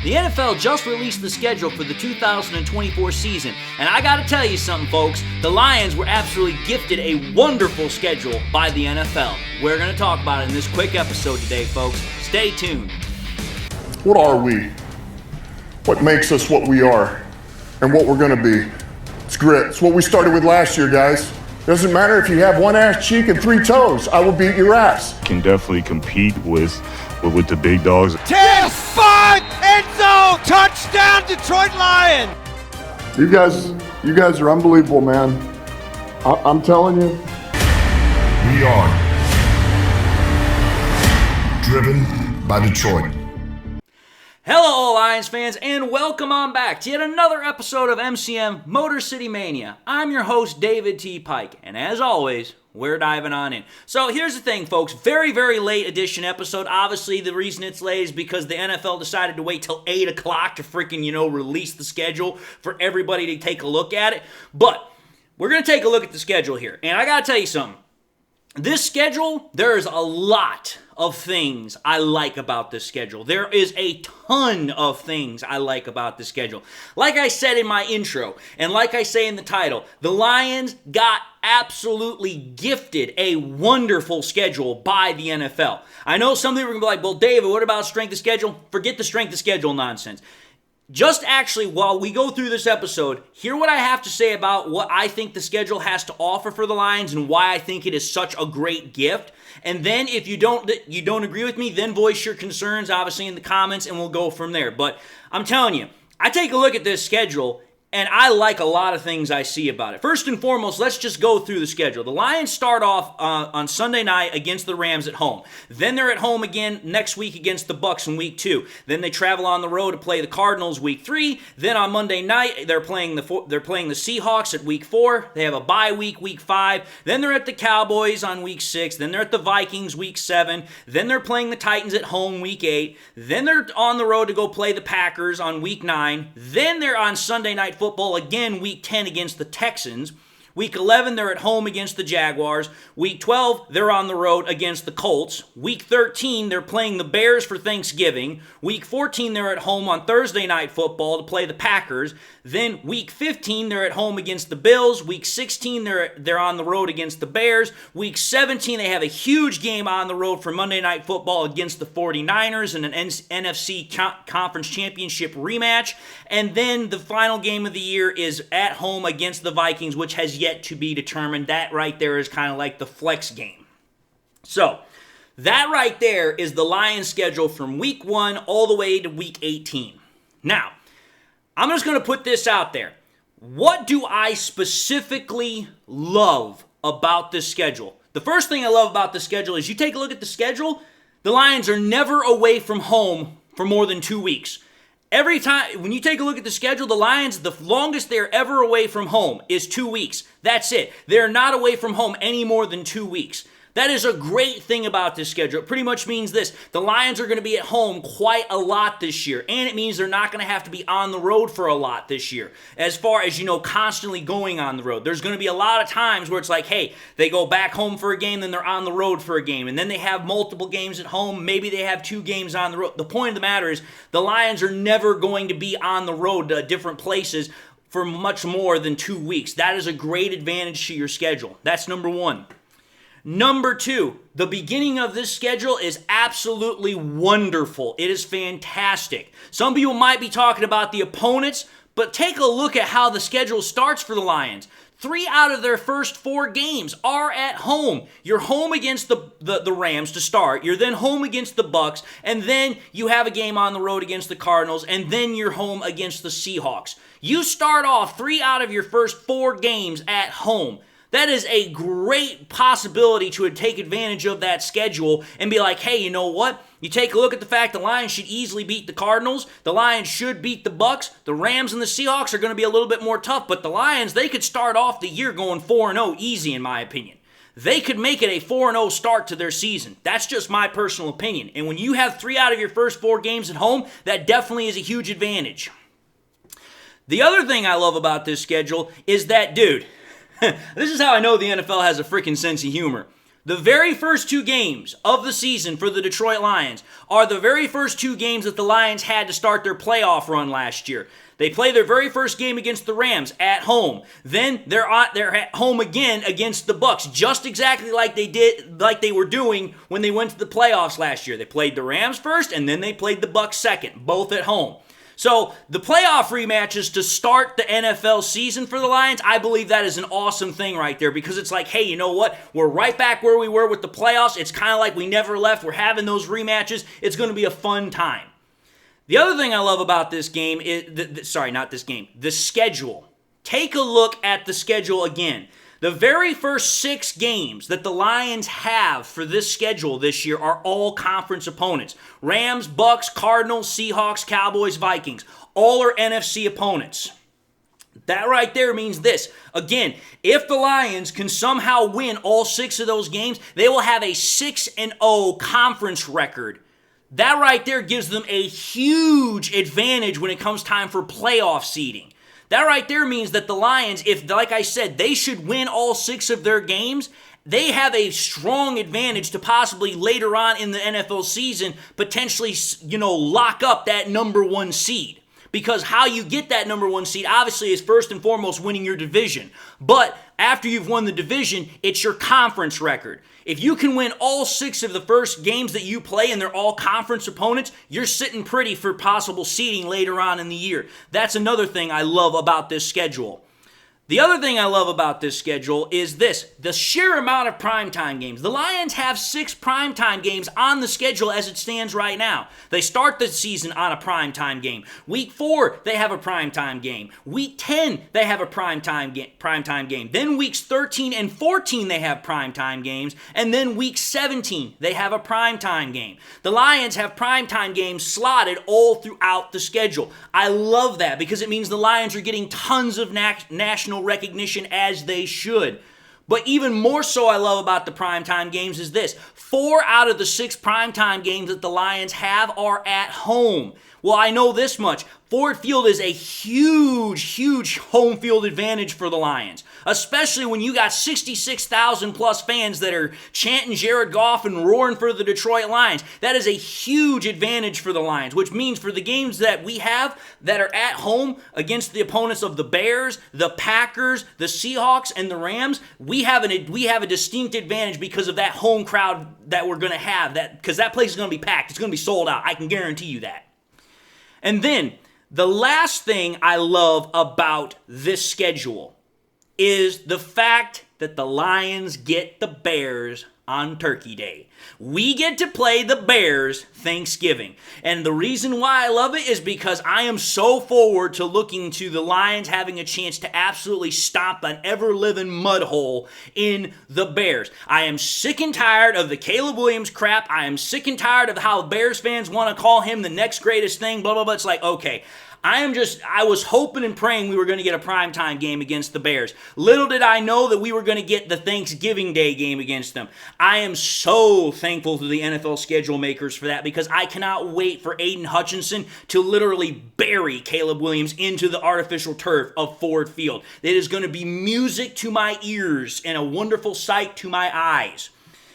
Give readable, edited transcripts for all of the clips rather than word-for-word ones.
The NFL just released the schedule for the 2024 season, and I gotta tell you something, folks. The Lions were absolutely gifted a wonderful schedule by the NFL. We're gonna talk about it in this quick episode today, folks. Stay tuned. What are we? What makes us what we are and what we're gonna be? It's grit. It's what we started with last year, guys. Doesn't matter if you have one ass cheek and 3 toes. I will beat your ass. Can definitely compete with the big dogs. 10-5 end zone touchdown Detroit Lions. You guys are unbelievable, man. I'm telling you. We are driven by Detroit. Hello, all Lions fans, and welcome on back to yet another episode of MCM Motor City Mania. I'm your host, David T. Pike, and as always, we're diving on in. So here's the thing, folks. Very, very late edition episode. Obviously, the reason it's late is because the NFL decided to wait till 8 o'clock to freaking, release the schedule for everybody to take a look at it. But we're going to take a look at the schedule here, and I got to tell you something. This schedule, there's a lot of things I like about this schedule. There is a ton of things I like about this schedule. Like I said in my intro, and like I say in the title, the Lions got absolutely gifted a wonderful schedule by the NFL. I know some people are going to be like, well, David, what about strength of schedule? Forget the strength of schedule nonsense. Just actually, while we go through this episode, hear what I have to say about what I think the schedule has to offer for the Lions and why I think it is such a great gift. And then if you don't agree with me, then voice your concerns, obviously, in the comments, and we'll go from there. But I'm telling you, I take a look at this schedule, and I like a lot of things I see about it. First and foremost, let's just go through the schedule. The Lions start off on Sunday night against the Rams at home. Then they're at home again next week against the Bucs in week 2. Then they travel on the road to play the Cardinals week 3. Then on Monday night they're playing the Seahawks at week 4. They have a bye week 5. Then they're at the Cowboys on week 6. Then they're at the Vikings week 7. Then they're playing the Titans at home week 8. Then they're on the road to go play the Packers on week 9. Then they're on Sunday Night Football again week 10 against the Texans. Week 11, they're at home against the Jaguars. Week 12, they're on the road against the Colts. Week 13, they're playing the Bears for Thanksgiving. Week 14, they're at home on Thursday Night Football to play the Packers. Then week 15, they're at home against the Bills. Week 16, they're on the road against the Bears. Week 17, they have a huge game on the road for Monday Night Football against the 49ers in an NFC Conference Championship rematch. And then the final game of the year is at home against the Vikings, which has yet to be determined. That right there is kind of like the flex game. So, that right there is the Lions schedule from week 1 all the way to week 18. Now, I'm just going to put this out there. What do I specifically love about this schedule? The first thing I love about the schedule is you take a look at the schedule, the Lions are never away from home for more than 2 weeks. Every time, when you take a look at the schedule, the Lions, the longest they're ever away from home is 2 weeks. That's it. They're not away from home any more than 2 weeks. That is a great thing about this schedule. It pretty much means this. The Lions are going to be at home quite a lot this year, and it means they're not going to have to be on the road for a lot this year. As far as, constantly going on the road. There's going to be a lot of times where it's like, hey, they go back home for a game, then they're on the road for a game, and then they have multiple games at home. Maybe they have 2 games on the road. The point of the matter is the Lions are never going to be on the road to different places for much more than 2 weeks. That is a great advantage to your schedule. That's number 1. Number 2, the beginning of this schedule is absolutely wonderful. It is fantastic. Some people might be talking about the opponents, but take a look at how the schedule starts for the Lions. 3 out of their first 4 games are at home. You're home against the Rams to start. You're then home against the Bucs, and then you have a game on the road against the Cardinals, and then you're home against the Seahawks. You start off 3 out of your first 4 games at home. That is a great possibility to take advantage of that schedule and be like, hey, you know what? You take a look at the fact the Lions should easily beat the Cardinals. The Lions should beat the Bucs. The Rams and the Seahawks are going to be a little bit more tough, but the Lions, they could start off the year going 4-0 easy, in my opinion. They could make it a 4-0 start to their season. That's just my personal opinion. And when you have 3 out of your first 4 games at home, that definitely is a huge advantage. The other thing I love about this schedule is that, dude, this is how I know the NFL has a freaking sense of humor. The very first 2 games of the season for the Detroit Lions are the very first 2 games that the Lions had to start their playoff run last year. They play their very first game against the Rams at home. Then they're at home again against the Bucks, just exactly like they were doing when they went to the playoffs last year. They played the Rams first, and then they played the Bucks second, both at home. So the playoff rematches to start the NFL season for the Lions, I believe that is an awesome thing right there, because it's like, hey, you know what? We're right back where we were with the playoffs. It's kind of like we never left. We're having those rematches. It's going to be a fun time. The other thing I love about this game is, the schedule. Take a look at the schedule again. The very first 6 games that the Lions have for this schedule this year are all conference opponents. Rams, Bucks, Cardinals, Seahawks, Cowboys, Vikings. All are NFC opponents. That right there means this. Again, if the Lions can somehow win all 6 of those games, they will have a 6-0 conference record. That right there gives them a huge advantage when it comes time for playoff seeding. That right there means that the Lions, if, like I said, they should win all 6 of their games, they have a strong advantage to possibly later on in the NFL season potentially, lock up that number 1 seed. Because how you get that number 1 seed, obviously, is first and foremost winning your division. But after you've won the division, it's your conference record. If you can win all 6 of the first games that you play and they're all conference opponents, you're sitting pretty for possible seeding later on in the year. That's another thing I love about this schedule. The other thing I love about this schedule is the sheer amount of primetime games. The Lions have 6 primetime games on the schedule as it stands right now. They start the season on a primetime game. Week 4, they have a primetime game. Week 10, they have a primetime game. Then weeks 13 and 14, they have primetime games. And then week 17, they have a primetime game. The Lions have primetime games slotted all throughout the schedule. I love that because it means the Lions are getting tons of national recognition, as they should. But even more so I love about the primetime games is this. 4 out of the 6 primetime games that the Lions have are at home. Well, I know this much. Ford Field is a huge home field advantage for the Lions, especially when you got 66,000 plus fans that are chanting Jared Goff and roaring for the Detroit Lions. That is a huge advantage for the Lions, which means for the games that we have that are at home against the opponents of the Bears, the Packers, the Seahawks, and the Rams, we have a distinct advantage because of that home crowd that we're going to have, because that place is going to be packed. It's going to be sold out. I can guarantee you that. And then, the last thing I love about this schedule is the fact that the Lions get the Bears on Turkey Day. We get to play the Bears Thanksgiving. And the reason why I love it is because I am so forward to looking to the Lions having a chance to absolutely stomp an ever-living mud hole in the Bears. I am sick and tired of the Caleb Williams crap. I am sick and tired of how Bears fans want to call him the next greatest thing, blah, blah, blah. It's like, okay, I was hoping and praying we were going to get a primetime game against the Bears. Little did I know that we were going to get the Thanksgiving Day game against them. I am so thankful to the NFL schedule makers for that because I cannot wait for Aiden Hutchinson to literally bury Caleb Williams into the artificial turf of Ford Field. It is going to be music to my ears and a wonderful sight to my eyes.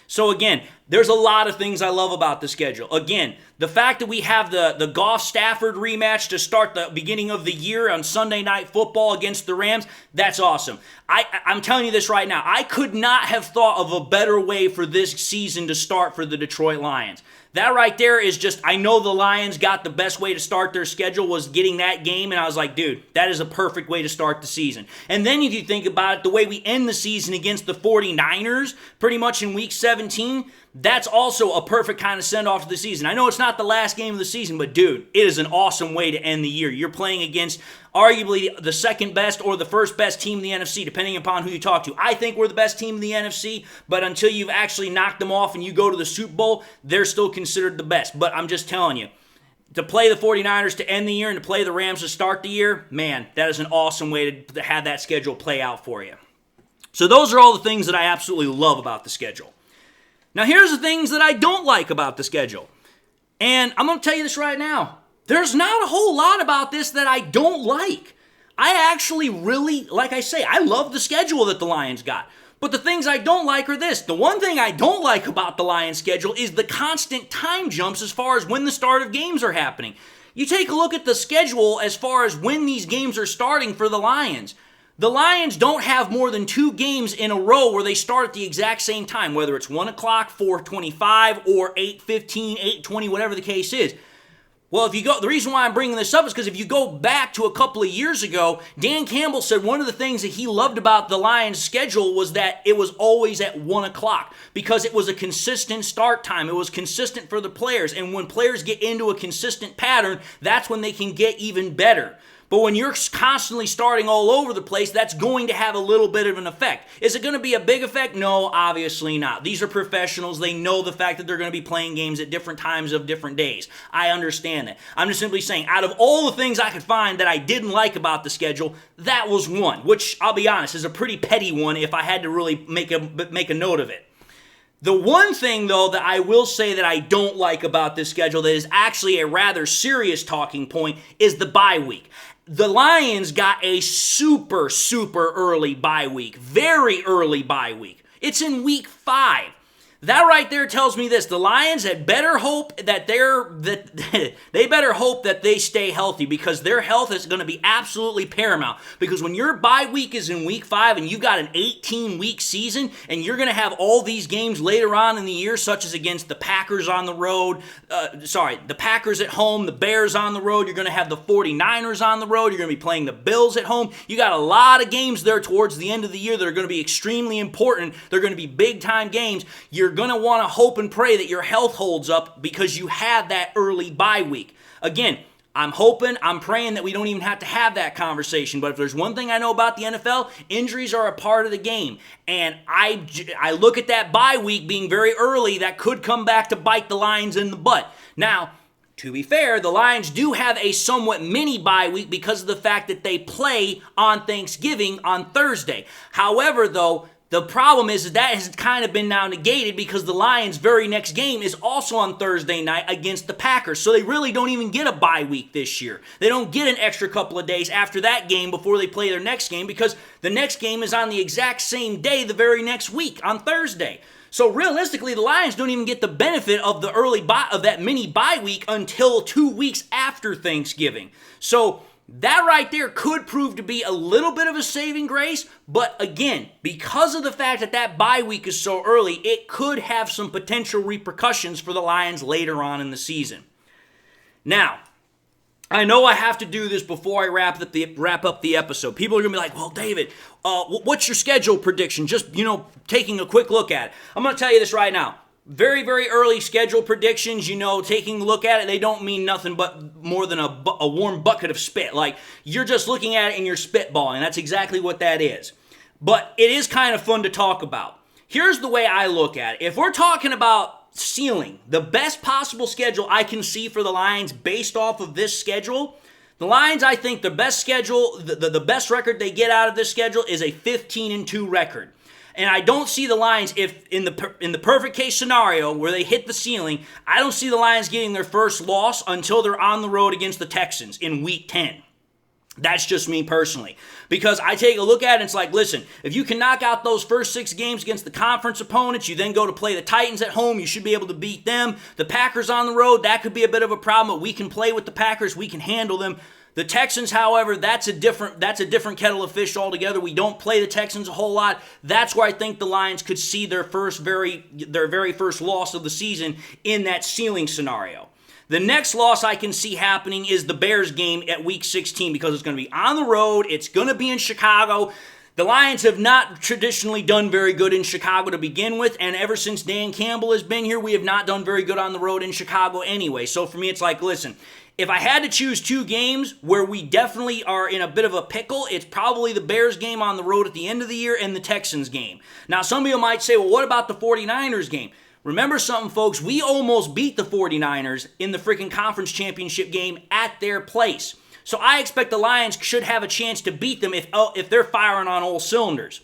So again, there's a lot of things I love about the schedule. Again, the fact that we have the Goff-Stafford rematch to start the beginning of the year on Sunday Night Football against the Rams, that's awesome. I'm telling you this right now. I could not have thought of a better way for this season to start for the Detroit Lions. That right there is just, I know the Lions got the best way to start their schedule was getting that game, and I was like, dude, that is a perfect way to start the season. And then if you think about it, the way we end the season against the 49ers, pretty much in Week 17, that's also a perfect kind of send-off to the season. I know it's not the last game of the season, but dude, it is an awesome way to end the year. You're playing against arguably the second best or the first best team in the NFC, depending upon who you talk to. I think we're the best team in the NFC, but until you've actually knocked them off and you go to the Super Bowl, they're still considered the best. But I'm just telling you, to play the 49ers to end the year and to play the Rams to start the year, man, that is an awesome way to have that schedule play out for you. So those are all the things that I absolutely love about the schedule. Now here's the things that I don't like about the schedule. And I'm going to tell you this right now. There's not a whole lot about this that I don't like. I actually really, like I say, I love the schedule that the Lions got. But the things I don't like are this. The one thing I don't like about the Lions schedule is the constant time jumps as far as when the start of games are happening. You take a look at the schedule as far as when these games are starting for the Lions. The Lions don't have more than 2 games in a row where they start at the exact same time, whether it's 1 o'clock, 4:25, or 8:15, 8:20, whatever the case is. Well, the reason why I'm bringing this up is because if you go back to a couple of years ago, Dan Campbell said one of the things that he loved about the Lions' schedule was that it was always at 1 o'clock because it was a consistent start time. It was consistent for the players, and when players get into a consistent pattern, that's when they can get even better. But when you're constantly starting all over the place, that's going to have a little bit of an effect. Is it going to be a big effect? No, obviously not. These are professionals. They know the fact that they're going to be playing games at different times of different days. I understand that. I'm just simply saying, out of all the things I could find that I didn't like about the schedule, that was one, which I'll be honest, is a pretty petty one if I had to really make a note of it. The one thing, though, that I will say that I don't like about this schedule that is actually a rather serious talking point is the bye week. The Lions got a super early bye week. Very early bye week. It's in week 5. That right there tells me this. The Lions had better hope that they better hope that they stay healthy because their health is going to be absolutely paramount. Because when your bye week is in week 5 and you got an 18-week season and you're going to have all these games later on in the year, such as against the Packers on the road, the Packers at home, the Bears on the road, you're going to have the 49ers on the road, you're going to be playing the Bills at home. You got a lot of games there towards the end of the year that are going to be extremely important. They're going to be big-time games. You're going to want to hope and pray that your health holds up because you have that early bye week. Again, I'm praying that we don't even have to have that conversation. But if there's one thing I know about the NFL, injuries are a part of the game. And I look at that bye week being very early. That could come back to bite the Lions in the butt. Now, to be fair, the Lions do have a somewhat mini bye week because of the fact that they play on Thanksgiving on Thursday. However, though, the problem is that has kind of been now negated because the Lions' very next game is also on Thursday night against the Packers. So they really don't even get a bye week this year. They don't get an extra couple of days after that game before they play their next game because the next game is on the exact same day the very next week on Thursday. So realistically, the Lions don't even get the benefit of the early of that mini bye week until 2 weeks after Thanksgiving. So that right there could prove to be a little bit of a saving grace, but again, because of the fact that that bye week is so early, it could have some potential repercussions for the Lions later on in the season. Now, I know I have to do this before I wrap up the episode. People are going to be like, well, David, what's your schedule prediction? Just, taking a quick look at it. I'm going to tell you this right now. Very, very early schedule predictions, taking a look at it, they don't mean nothing but more than a warm bucket of spit. Like, you're just looking at it and you're spitballing. That's exactly what that is. But it is kind of fun to talk about. Here's the way I look at it. If we're talking about ceiling, the best possible schedule I can see for the Lions based off of this schedule, the Lions, I think the best schedule, the best record they get out of this schedule is a 15-2 record. And I don't see the Lions, if in the perfect case scenario where they hit the ceiling, I don't see the Lions getting their first loss until they're on the road against the Texans in Week 10. That's just me personally. Because I take a look at it and it's like, listen, if you can knock out those first 6 games against the conference opponents, you then go to play the Titans at home, you should be able to beat them. The Packers on the road, that could be a bit of a problem, but we can play with the Packers, we can handle them. The Texans, however, that's a different kettle of fish altogether. We don't play the Texans a whole lot. That's where I think the Lions could see their very first loss of the season in that ceiling scenario. The next loss I can see happening is the Bears game at Week 16 because it's going to be on the road. It's going to be in Chicago. The Lions have not traditionally done very good in Chicago to begin with, and ever since Dan Campbell has been here, we have not done very good on the road in Chicago anyway. So for me, it's like, listen, if I had to choose 2 games where we definitely are in a bit of a pickle, it's probably the Bears game on the road at the end of the year and the Texans game. Now, some of you might say, well, what about the 49ers game? Remember something, folks. We almost beat the 49ers in the freaking conference championship game at their place. So I expect the Lions should have a chance to beat them if they're firing on all cylinders.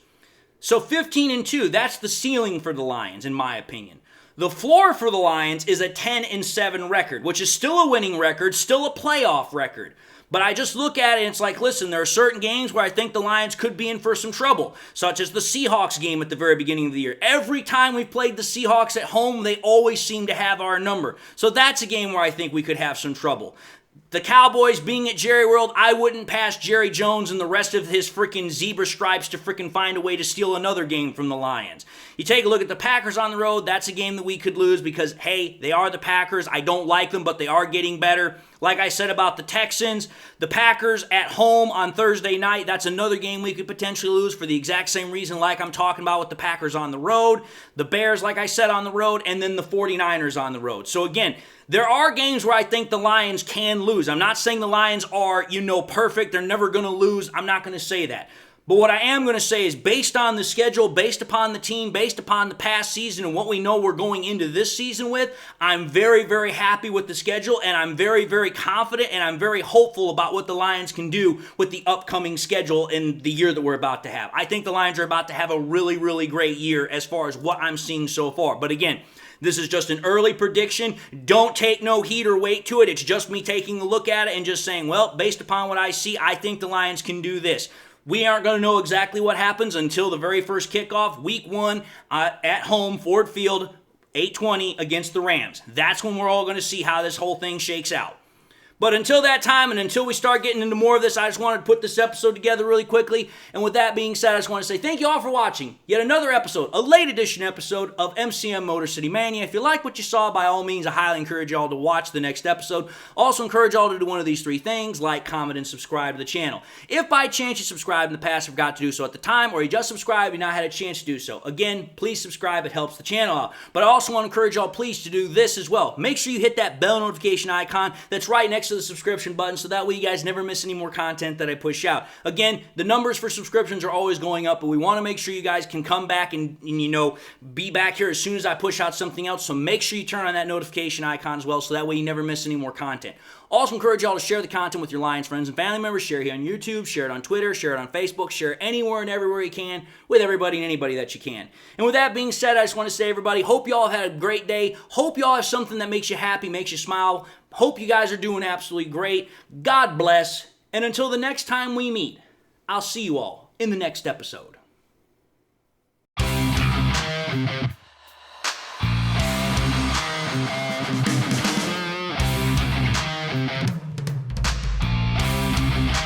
So 15-2, that's the ceiling for the Lions, in my opinion. The floor for the Lions is a 10-7 record, which is still a winning record, still a playoff record. But I just look at it and it's like, listen, there are certain games where I think the Lions could be in for some trouble, such as the Seahawks game at the very beginning of the year. Every time we've played the Seahawks at home, they always seem to have our number. So that's a game where I think we could have some trouble. The Cowboys being at Jerry World, I wouldn't pass Jerry Jones and the rest of his freaking zebra stripes to freaking find a way to steal another game from the Lions. You take a look at the Packers on the road, that's a game that we could lose because, hey, they are the Packers. I don't like them, but they are getting better. Like I said about the Texans, the Packers at home on Thursday night, that's another game we could potentially lose for the exact same reason like I'm talking about with the Packers on the road. The Bears, like I said, on the road, and then the 49ers on the road. So again, there are games where I think the Lions can lose. I'm not saying the Lions are, perfect. They're never going to lose. I'm not going to say that. But what I am going to say is based on the schedule, based upon the team, based upon the past season and what we know we're going into this season with, I'm very, very happy with the schedule and I'm very, very confident and I'm very hopeful about what the Lions can do with the upcoming schedule in the year that we're about to have. I think the Lions are about to have a really, really great year as far as what I'm seeing so far. But again, this is just an early prediction. Don't take no heed or weight to it. It's just me taking a look at it and just saying, well, based upon what I see, I think the Lions can do this. We aren't going to know exactly what happens until the very first kickoff, week 1, at home, Ford Field, 8:20 against the Rams. That's when we're all going to see how this whole thing shakes out. But until that time and until we start getting into more of this, I just wanted to put this episode together really quickly. And with that being said, I just want to say thank you all for watching yet another episode, a late edition episode of MCM Motor City Mania. If you like what you saw, by all means, I highly encourage y'all to watch the next episode. Also encourage y'all to do one of these 3 things, like, comment, and subscribe to the channel. If by chance you subscribed in the past and forgot to do so at the time, or you just subscribed and not had a chance to do so, again, please subscribe. It helps the channel out. But I also want to encourage y'all, please, to do this as well. Make sure you hit that bell notification icon that's right next to the subscription button so that way you guys never miss any more content that I push out. Again, the numbers for subscriptions are always going up, but we want to make sure you guys can come back and be back here as soon as I push out something else. So make sure you turn on that notification icon as well so that way you never miss any more content. Also encourage y'all to share the content with your Lions friends and family members. Share it here on YouTube, share it on Twitter, share it on Facebook, share it anywhere and everywhere you can with everybody and anybody that you can. And with that being said, I just want to say, everybody, hope y'all have had a great day. Hope y'all have something that makes you happy, makes you smile. Hope you guys are doing absolutely great. God bless. And until the next time we meet, I'll see you all in the next episode.